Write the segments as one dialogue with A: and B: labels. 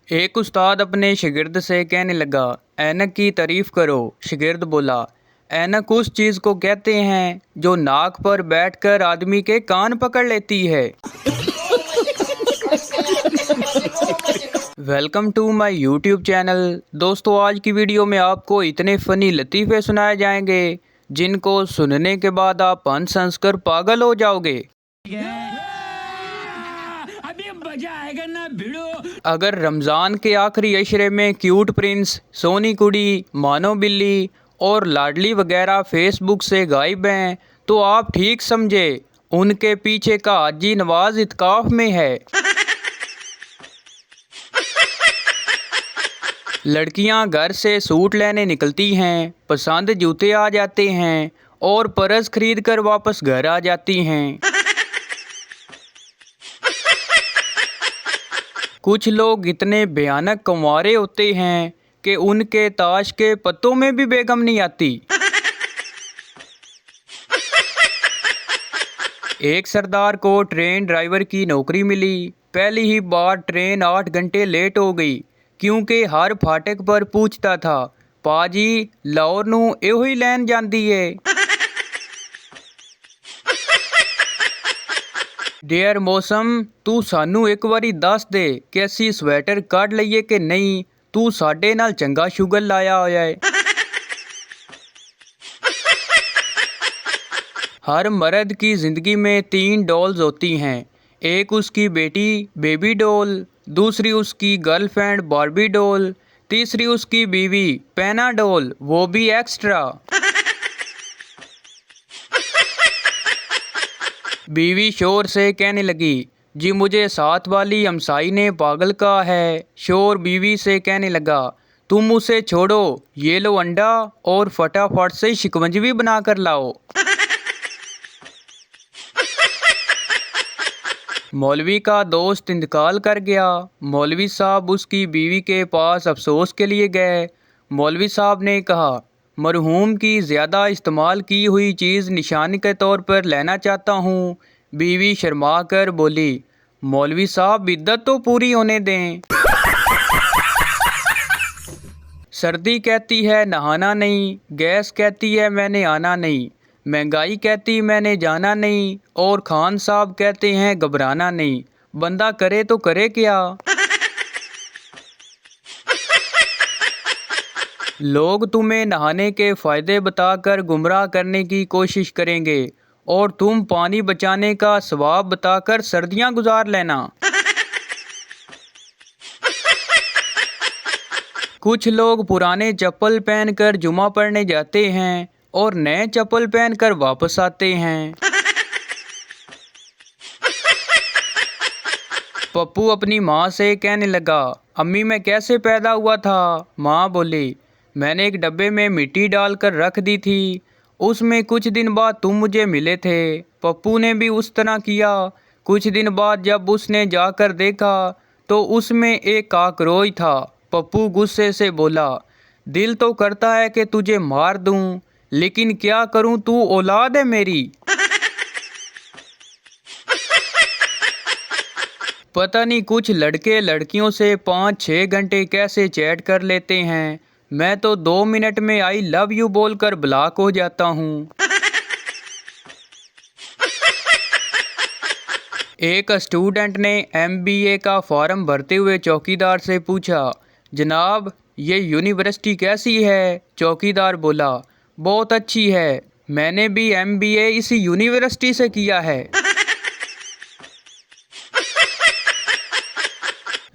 A: एक उस्ताद अपने शागिर्द से कहने लगा, ऐनक की तारीफ करो। शागिर्द बोला, ऐनक उस चीज़ को कहते हैं जो नाक पर बैठकर आदमी के कान पकड़ लेती है। Welcome to my YouTube channel. दोस्तों, आज की वीडियो में आपको इतने फ़नी लतीफ़े सुनाए जाएंगे जिनको सुनने के बाद आप हंस हंस कर पागल हो जाओगे।
B: अभी मजा आएगा ना भिड़ो।
A: अगर रमज़ान के आखिरी अशरे में क्यूट प्रिंस, सोनी कुड़ी, मानो बिल्ली और लाडली वगैरह फेसबुक से गायब हैं तो आप ठीक समझे, उनके पीछे का हाजी नवाज इत्काफ में है। लड़कियां घर से सूट लेने निकलती हैं, पसंद जूते आ जाते हैं और पर्स खरीद कर वापस घर आ जाती हैं। कुछ लोग इतने भयानक कंवारे होते हैं कि उनके ताश के पत्तों में भी बेगम नहीं आती। एक सरदार को ट्रेन ड्राइवर की नौकरी मिली। पहली ही बार ट्रेन 8 घंटे लेट हो गई क्योंकि हर फाटक पर पूछता था, पाजी लाहौर नू एहो ही लैन जांदी है। डियर मौसम, तू सानू एक बारी दस दे कि असी स्वेटर कढ़ लईए कि नहीं, तू साडे नाल चंगा शुगर लाया होया है। हर मर्द की ज़िंदगी में 3 डॉल्स होती हैं। एक उसकी बेटी बेबी डॉल, दूसरी उसकी गर्लफ्रेंड बार्बी डॉल, तीसरी उसकी बीवी पैना डॉल, वो भी एक्स्ट्रा। बीवी शोर से कहने लगी, जी मुझे साथ वाली हमसाई ने पागल कहा है। शोर बीवी से कहने लगा, तुम उसे छोड़ो, ये लो अंडा और फटाफट से शिकंजवी बना कर लाओ। मौलवी का दोस्त इंतकाल कर गया। मौलवी साहब उसकी बीवी के पास अफसोस के लिए गए। मौलवी साहब ने कहा, मरहूम की ज़्यादा इस्तेमाल की हुई चीज़ निशानी के तौर पर लेना चाहता हूँ। बीवी शर्मा कर बोली, मौलवी साहब इद्दत तो पूरी होने दें। सर्दी कहती है नहाना नहीं, गैस कहती है मैंने आना नहीं, महंगाई कहती मैंने जाना नहीं और खान साहब कहते हैं घबराना नहीं। बंदा करे तो करे क्या। लोग तुम्हें नहाने के फ़ायदे बताकर गुमराह करने की कोशिश करेंगे और तुम पानी बचाने का सवाब बताकर सर्दियां गुजार लेना। कुछ लोग पुराने चप्पल पहनकर जुमा पढ़ने जाते हैं और नए चप्पल पहनकर वापस आते हैं। पप्पू अपनी माँ से कहने लगा, अम्मी मैं कैसे पैदा हुआ था। माँ बोली, मैंने एक डब्बे में मिट्टी डालकर रख दी थी, उसमें कुछ दिन बाद तुम मुझे मिले थे। पप्पू ने भी उस तरह किया। कुछ दिन बाद जब उसने जाकर देखा तो उसमें एक काकरोच था। पप्पू गुस्से से बोला, दिल तो करता है कि तुझे मार दूं, लेकिन क्या करूं, तू औलाद है मेरी। पता नहीं कुछ लड़के लड़कियों से 5-6 घंटे कैसे चैट कर लेते हैं। मैं तो 2 मिनट में आई लव यू बोलकर ब्लॉक हो जाता हूँ। एक स्टूडेंट ने MBA का फॉर्म भरते हुए चौकीदार से पूछा, जनाब ये यूनिवर्सिटी कैसी है। चौकीदार बोला, बहुत अच्छी है, मैंने भी MBA इसी यूनिवर्सिटी से किया है।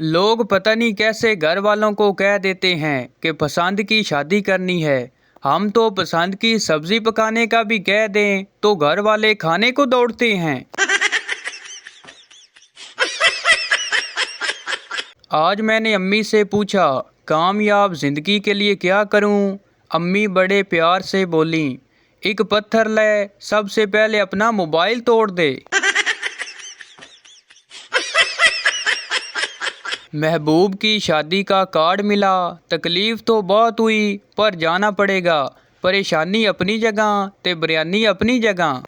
A: लोग पता नहीं कैसे घर वालों को कह देते हैं कि पसंद की शादी करनी है। हम तो पसंद की सब्जी पकाने का भी कह दें तो घर वाले खाने को दौड़ते हैं। आज मैंने अम्मी से पूछा, कामयाब जिंदगी के लिए क्या करूं। अम्मी बड़े प्यार से बोली, एक पत्थर ले, सबसे पहले अपना मोबाइल तोड़ दे। महबूब की शादी का कार्ड मिला। तकलीफ तो बहुत हुई पर जाना पड़ेगा। परेशानी अपनी जगह ते बिरयानी अपनी जगह।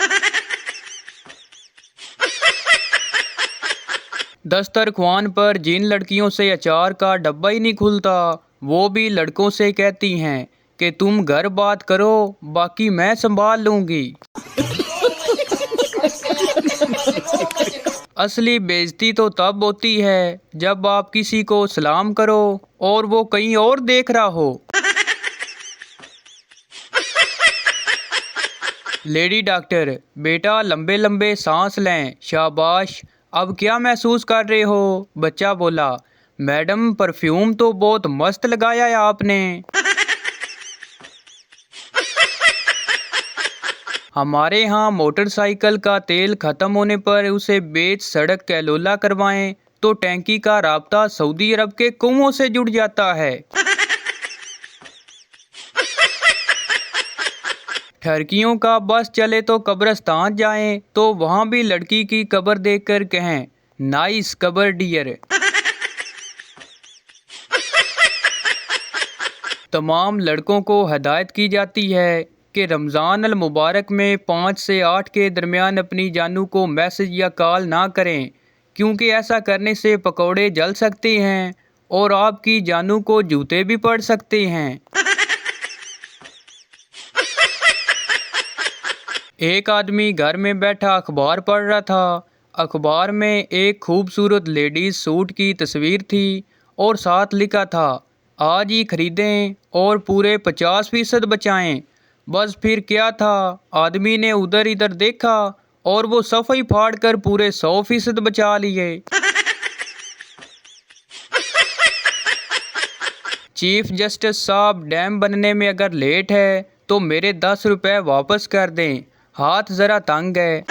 A: दस्तरख्वान पर जिन लड़कियों से अचार का डब्बा ही नहीं खुलता, वो भी लड़कों से कहती हैं कि तुम घर बात करो, बाकी मैं संभाल लूंगी। असली बेइज्जती तो तब होती है जब आप किसी को सलाम करो और वो कहीं और देख रहा हो। लेडी डॉक्टर, बेटा लंबे लंबे सांस लें, शाबाश। अब क्या महसूस कर रहे हो? बच्चा बोला, मैडम परफ्यूम तो बहुत मस्त लगाया है आपने। हमारे यहाँ मोटरसाइकिल का तेल खत्म होने पर उसे बेच सड़क कैलोला करवाएं तो टैंकी का राब्ता सऊदी अरब के कुओं से जुड़ जाता है। ठरकियों का बस चले तो कब्रिस्तान जाएं तो वहां भी लड़की की कब्र देखकर कहें, नाइस कब्र डियर। तमाम लड़कों को हदायत की जाती है कि रमज़ान अल मुबारक में 5 से 8 के दरमियान अपनी जानू को मैसेज या कॉल ना करें, क्योंकि ऐसा करने से पकौड़े जल सकते हैं और आपकी जानू को जूते भी पड़ सकते हैं। एक आदमी घर में बैठा अखबार पढ़ रहा था। अखबार में एक खूबसूरत लेडीज सूट की तस्वीर थी और साथ लिखा था, आज ही खरीदें और पूरे 50% बचाएं। बस फिर क्या था, आदमी ने उधर इधर देखा और वो सफ़ाई फाड़ कर पूरे 100% बचा लिए। चीफ जस्टिस साहब, डैम बनने में अगर लेट है तो मेरे 10 रुपए वापस कर दें, हाथ ज़रा तंग है।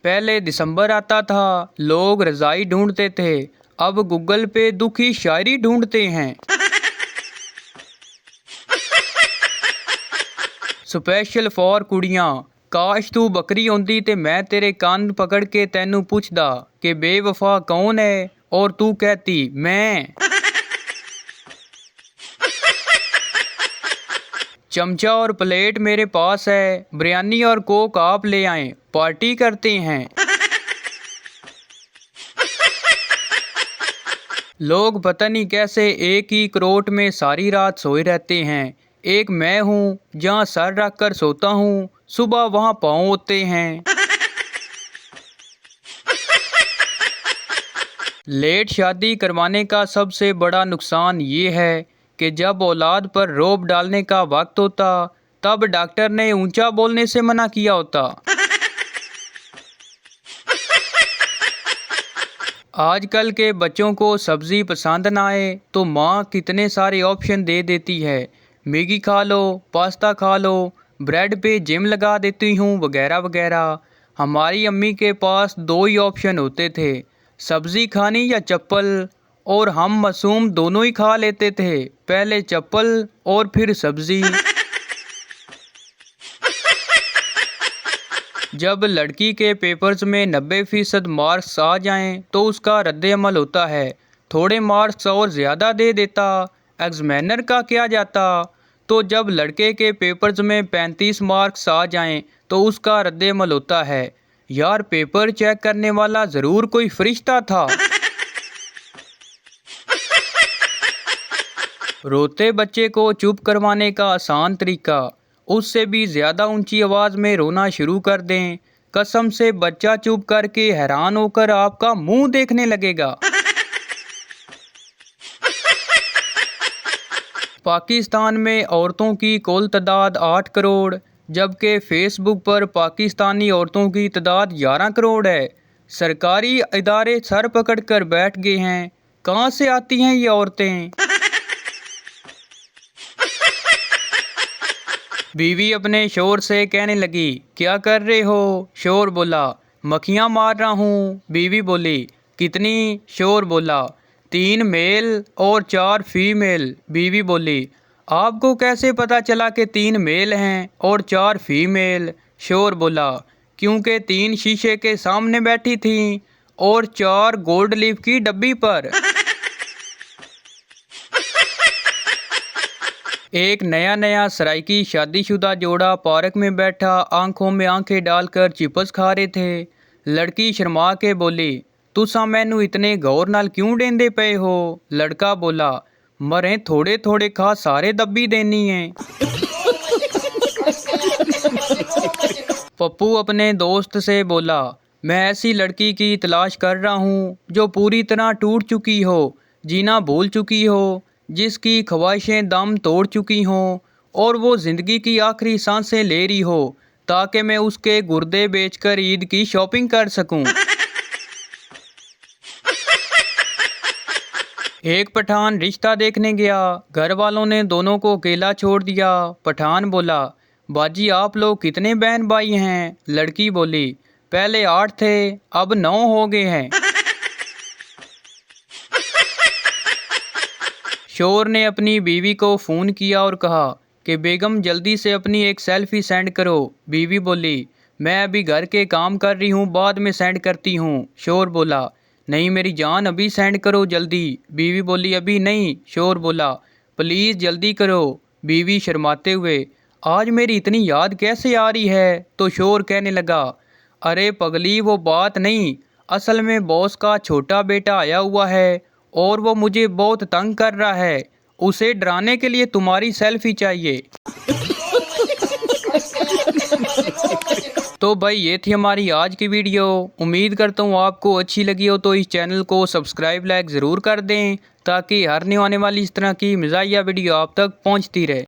A: पहले दिसंबर आता था, लोग रज़ाई ढूंढते थे, अब गूगल पे दुखी शायरी ढूंढते हैं। स्पेशल फॉर कुड़ियां, काश तू बकरी होंदी ते मैं तेरे कान पकड़ के तैनू पुछदा कि बेवफा कौन है और तू कहती मैं। चमचा और प्लेट मेरे पास है, बिरयानी और कोक आप ले आएं, पार्टी करते हैं। लोग पता नहीं कैसे एक ही करोट में सारी रात सोए रहते हैं। एक मैं हूँ, जहाँ सर रख कर सोता हूँ, सुबह वहाँ पाँव होते हैं। लेट शादी करवाने का सबसे बड़ा नुकसान ये है कि जब औलाद पर रोब डालने का वक्त होता तब डॉक्टर ने ऊंचा बोलने से मना किया होता। आजकल के बच्चों को सब्जी पसंद ना आए तो माँ कितने सारे ऑप्शन दे देती है, मैगी खा लो, पास्ता खा लो, ब्रेड पे जिम लगा देती हूँ, वगैरह वगैरह। हमारी अम्मी के पास 2 ही ऑप्शन होते थे, सब्जी खानी या चप्पल, और हम मासूम दोनों ही खा लेते थे, पहले चप्पल और फिर सब्जी। जब लड़की के पेपर्स में 90% मार्क्स आ जाएं तो उसका रद्द-ए-अमल होता है, थोड़े मार्क्स और ज़्यादा दे देता, एग्जामिनर का क्या जाता। तो जब लड़के के पेपर्स में 35 मार्क्स आ जाएं तो उसका रद्द-ए-अमल होता है, यार पेपर चेक करने वाला ज़रूर कोई फरिश्ता था। रोते बच्चे को चुप करवाने का आसान तरीका, उससे भी ज़्यादा ऊंची आवाज़ में रोना शुरू कर दें, कसम से बच्चा चुप करके हैरान होकर आपका मुंह देखने लगेगा। पाकिस्तान में औरतों की कुल तादाद 8 करोड़, जबकि फेसबुक पर पाकिस्तानी औरतों की तादाद 11 करोड़ है। सरकारी इदारे सर पकड़ कर बैठ गए हैं, कहाँ से आती हैं ये औरतें। बीवी अपने शोर से कहने लगी, क्या कर रहे हो? शोर बोला, मक्खियाँ मार रहा हूँ। बीवी बोली, कितनी? शोर बोला, 3 मेल और 4 फीमेल। बीवी बोली, आपको कैसे पता चला कि 3 मेल हैं और 4 फीमेल? शोर बोला, क्योंकि 3 शीशे के सामने बैठी थीं और 4 गोल्ड लीफ की डब्बी पर। एक नया नया सराइकी शादीशुदा जोड़ा पार्क में बैठा आंखों में आंखें डालकर चिप्स खा रहे थे। लड़की शर्मा के बोली, तुसा मैनू इतने गौर नाल क्यों डेंदे पे हो? लड़का बोला, मरे थोड़े थोड़े खा सारे दब्बी देनी है। पप्पू अपने दोस्त से बोला, मैं ऐसी लड़की की तलाश कर रहा हूँ जो पूरी तरह टूट चुकी हो, जीना भूल चुकी हो, जिसकी ख्वाहिशें दम तोड़ चुकी हों और वो ज़िंदगी की आखिरी सांसें ले रही हो, ताकि मैं उसके गुर्दे बेचकर ईद की शॉपिंग कर सकूं। एक पठान रिश्ता देखने गया। घर वालों ने दोनों को अकेला छोड़ दिया। पठान बोला, बाजी आप लोग कितने बहन भाई हैं? लड़की बोली, पहले 8 थे, अब 9 हो गए हैं। शोर ने अपनी बीवी को फ़ोन किया और कहा कि बेगम जल्दी से अपनी एक सेल्फी सेंड करो। बीवी बोली, मैं अभी घर के काम कर रही हूँ, बाद में सेंड करती हूँ। शोर बोला, नहीं मेरी जान अभी सेंड करो जल्दी। बीवी बोली, अभी नहीं। शोर बोला, प्लीज़ जल्दी करो। बीवी शर्माते हुए, आज मेरी इतनी याद कैसे आ रही है? तो शोर कहने लगा, अरे पगली वो बात नहीं, असल में बॉस का छोटा बेटा आया हुआ है और वो मुझे बहुत तंग कर रहा है, उसे डराने के लिए तुम्हारी सेल्फी चाहिए। तो भाई ये थी हमारी आज की वीडियो। उम्मीद करता हूँ आपको अच्छी लगी हो, तो इस चैनल को सब्सक्राइब लाइक ज़रूर कर दें ताकि हर आने वाली इस तरह की मज़ाहिया वीडियो आप तक पहुँचती रहे।